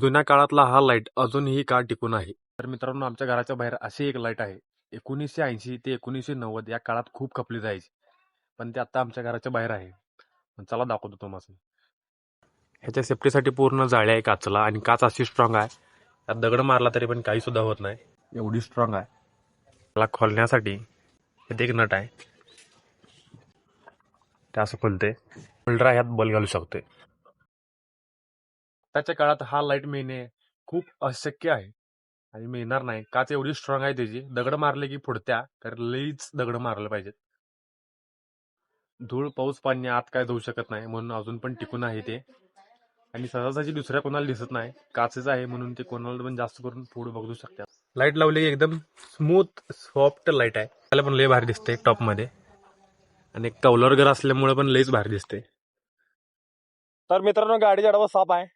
जुन्या काळातला हा लाईट अजूनही का टिकून आहे. तर मित्रांनो, आमच्या घराच्या बाहेर अशी एक लाईट आहे. 1980 ते 1990 या काळात खूप खपली जायची, पण ते आता आमच्या घराच्या बाहेर आहे. चला दाखवतो तुम्हाला. ह्याच्या सेफ्टीसाठी पूर्ण जाळी आहे काचला, आणि काच अशी स्ट्रॉंग आहे, त्यात दगड मारला तरी पण काही सुद्धा होत नाही, एवढी स्ट्रॉंग आहे. त्याला खोलण्यासाठी इथे एक नट आहे, ते असं खुलते. होल्डर ह्यात बल घालू शकते. त्याच्या काळात हा लाईट मिळणे खूप अशक्य आहे आणि मिळणार नाही. काच एवढी स्ट्रॉंग आहे त्याची, दगड मारले की फुटत्या, तर लईच दगड मारले पाहिजेत. धूळ पाऊस पाणी आत काय जाऊ शकत नाही, म्हणून अजून पण टिकून आहे ते. आणि सहजासहजी दुसऱ्या कोणाला दिसत नाही, काचेच आहे म्हणून ते कोणाला पण जास्त करून पुढे बघू शकतात. लाईट लावली की एकदम स्मूथ सॉफ्ट लाईट आहे. त्याला पण लय भारी दिसते टॉप मध्ये, आणि एक कौलर घर असल्यामुळे पण लईच भारी दिसते. तर मित्रांनो, गाडीचा डबा साफ आहे.